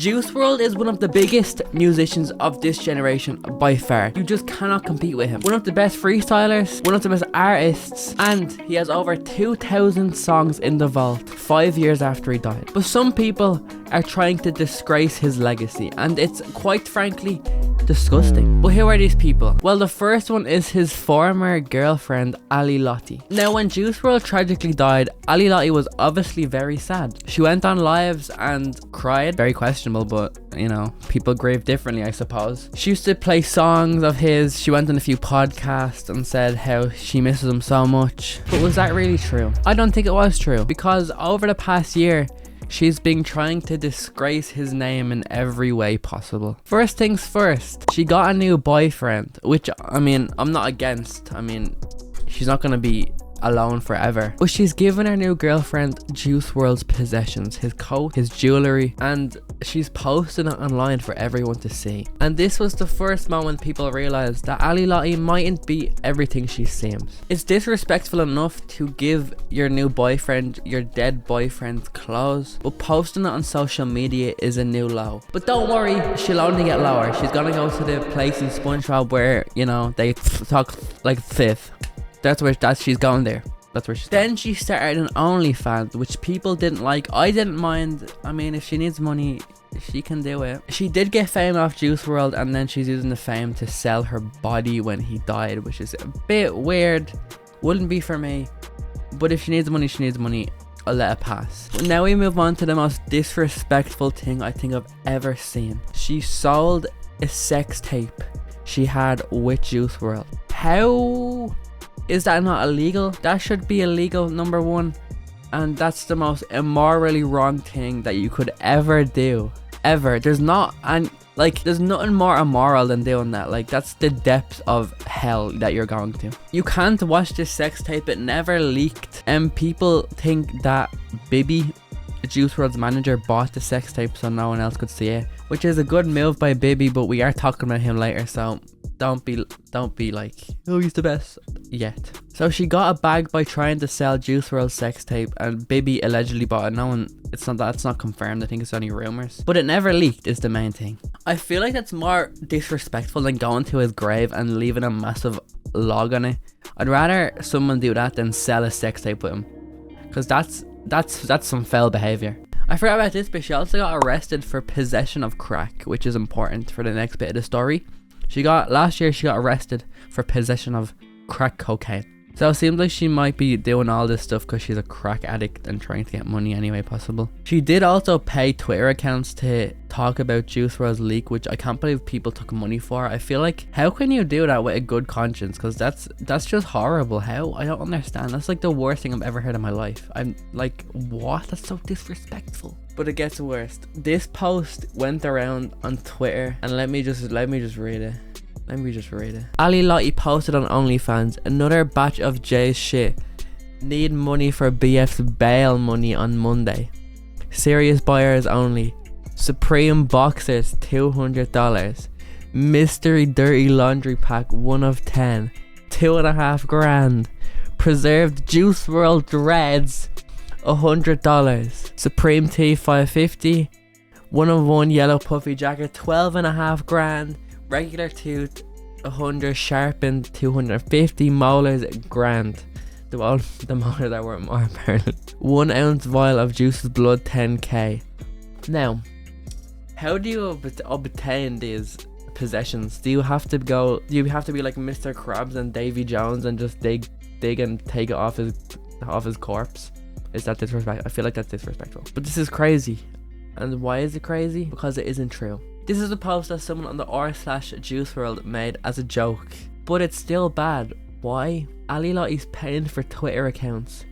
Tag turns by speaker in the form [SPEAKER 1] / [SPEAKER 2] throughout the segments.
[SPEAKER 1] Juice WRLD is one of the biggest musicians of this generation by far. You just cannot compete with him. One of the best freestylers, one of the best artists, and he has over 2,000 songs in the vault 5 years after he died. But some people are trying to disgrace his legacy, and it's quite frankly disgusting. But who are these people? Well, the first one is his former girlfriend, Ali Lotti. Now, when Juice WRLD tragically died, Ali Lotti was obviously very sad. She went on lives and cried. Very questionable, but you know, people grieve differently, I suppose. She used to play songs of his. She went on a few podcasts and said how she misses him so much. But was that really true? I don't think it was true, because over the past year, she's been trying to disgrace his name in every way possible. First things first, she got a new boyfriend, which, I mean, I'm not against. I mean, she's not gonna be alone forever. But she's given her new girlfriend Juice WRLD's possessions, his coat, his jewelry, and she's posted it online for everyone to see. And this was the first moment people realized that Ali Lotti mightn't be everything she seems. It's disrespectful enough to give your new boyfriend your dead boyfriend's clothes, but posting it on social media is a new low. But don't worry, she'll only get lower. She's gonna go to the place in SpongeBob where, you know, they talk like fifth. She's going there. That's where she's going. Then she started an OnlyFans, which people didn't like. I didn't mind. I mean, if she needs money, she can do it. She did get fame off Juice WRLD, and then she's using the fame to sell her body when he died, which is a bit weird. Wouldn't be for me. But if she needs money, she needs money. I'll let it pass. But now we move on to the most disrespectful thing I think I've ever seen. She sold a sex tape she had with Juice WRLD. How is that not illegal? That should be illegal, number one. And that's the most immorally wrong thing that you could ever do. Ever. There's nothing more immoral than doing that. Like, that's the depths of hell that you're going to. You can't watch this sex tape. It never leaked. And people think that Bibby, Juice WRLD's manager, bought the sex tape so no one else could see it, which is a good move by Bibby, but we are talking about him later, so don't be like, oh, he's the best yet. So she got a bag by trying to sell Juice WRLD's sex tape, and Bibby allegedly bought it. It's not confirmed. I think it's only rumors, but it never leaked is the main thing. I feel like that's more disrespectful than going to his grave and leaving a massive log on it. I'd rather someone do that than sell a sex tape with him, because that's some foul behavior. I forgot about this, but she also got arrested for possession of crack, which is important for the next bit of the story. Last year she got arrested for possession of crack cocaine. So it seems like she might be doing all this stuff because she's a crack addict and trying to get money any way possible. She did also pay Twitter accounts to talk about Juice WRLD's leak, which I can't believe people took money for. I feel like, how can you do that with a good conscience? Because that's just horrible. How? I don't understand. That's like the worst thing I've ever heard in my life. I'm like, what? That's so disrespectful. But it gets worse. This post went around on Twitter, and let me just read it. Ali Lotti posted on OnlyFans, another batch of Jay's shit. Need money for BF's bail money on Monday. Serious buyers only. Supreme boxers $200. Mystery dirty laundry pack 1 of 10. 2.5 grand. Preserved Juice WRLD dreads $100. Supreme tee $550. 1 of 1 yellow puffy jacket 12.5 grand. Regular tooth 100, sharpened 250, molars grand. The molars are worth more apparently. 1 ounce vial of Juice's blood 10k. Now, how do you obtain these possessions? Do you have to be like Mr. Krabs and Davy Jones and just dig and take it off his corpse? Is that disrespectful? I feel like that's disrespectful. But this is crazy. And why is it crazy? Because it isn't true. This is a post that someone on the r/Juice WRLD made as a joke, but it's still bad. Why? Ali Lotti's paying for Twitter accounts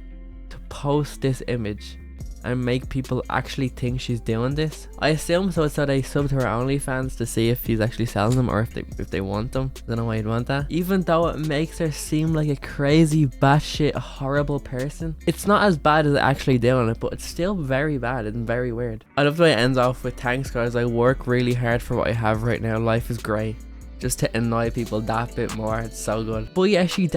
[SPEAKER 1] to post this image and make people actually think she's doing this. I assume so they sub to her OnlyFans to see if she's actually selling them, or if they want them. I don't know why you'd want that. Even though it makes her seem like a crazy, batshit, horrible person. It's not as bad as actually doing it, but it's still very bad and very weird. I love the way it ends off with, thanks guys, I work really hard for what I have right now. Life is great. just to annoy people that bit more. It's so good. But yeah, she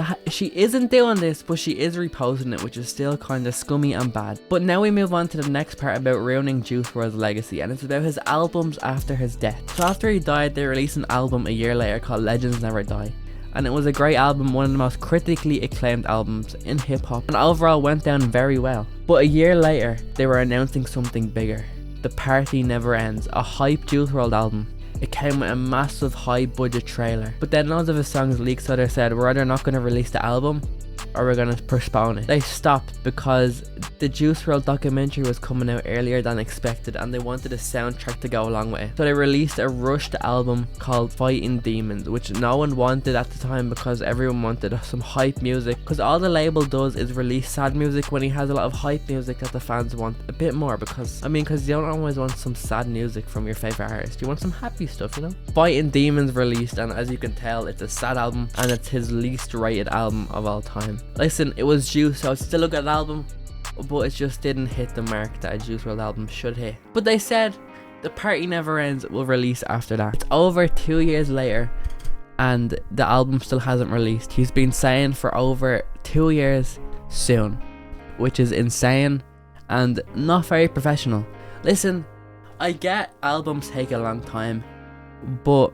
[SPEAKER 1] isn't doing this, but she is reposting it, which is still kind of scummy and bad. But now we move on to the next part about ruining Juice WRLD's legacy, and it's about his albums after his death. So after he died, they released an album a year later called Legends Never Die. And it was a great album, one of the most critically acclaimed albums in hip hop, and overall went down very well. But a year later, they were announcing something bigger. The Party Never Ends, a hype Juice WRLD album. It came with a massive high budget trailer. But then loads of his songs leaked, so they said we're either not going to release the album or we're going to postpone it. They stopped because the Juice WRLD documentary was coming out earlier than expected, and they wanted a soundtrack to go along with it. So they released a rushed album called Fighting Demons, which no one wanted at the time because everyone wanted some hype music, because all the label does is release sad music when he has a lot of hype music that the fans want a bit more, because you don't always want some sad music from your favorite artist. You want some happy stuff, you know. Fighting Demons released, and as you can tell, it's a sad album, and it's his least rated album of all time. Listen, it was Juice, so it's still a good album, but it just didn't hit the mark that a Juice WRLD album should hit. But they said The Party Never Ends will release after that. It's over 2 years later and the album still hasn't released. He's been saying for over 2 years soon, which is insane and not very professional. Listen, I get albums take a long time, but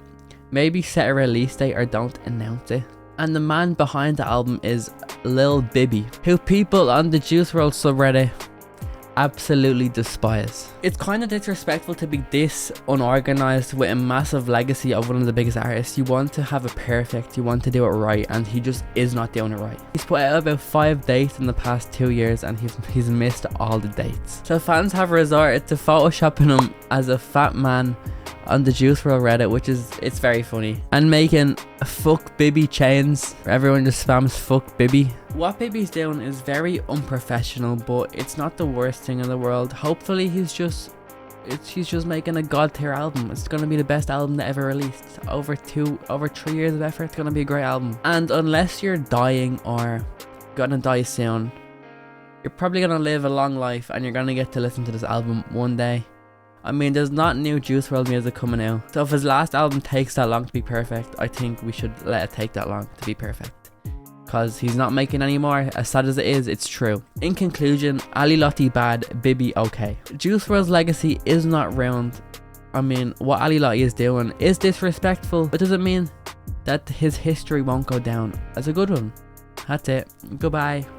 [SPEAKER 1] maybe set a release date or don't announce it. And the man behind the album is Lil Bibby, who people on the Juice WRLD subreddit absolutely despise. It's kind of disrespectful to be this unorganized with a massive legacy of one of the biggest artists. You want to have it perfect, you want to do it right, and he just is not doing it right. He's put out about 5 dates in the past 2 years and he's missed all the dates. So fans have resorted to photoshopping him as a fat man on the Juice WRLD Reddit, which is, it's very funny, and making fuck Bibby chains. Everyone just spams fuck Bibby. What Bibby's doing is very unprofessional, but it's not the worst thing in the world. Hopefully he's just making a god tier album. It's gonna be the best album that ever released. Over 3 years of effort, it's gonna be a great album. And unless you're dying or gonna die soon, you're probably gonna live a long life and you're gonna get to listen to this album one day. I mean, there's not new Juice WRLD music coming out, so if his last album takes that long to be perfect, I think we should let it take that long to be perfect, because he's not making any more. As sad as it is, it's true. In conclusion, Ali Lotti bad, Bibby okay. Juice WRLD's legacy is not ruined. I mean, what Ali Lotti is doing is disrespectful, but doesn't mean that his history won't go down as a good one. That's it. Goodbye.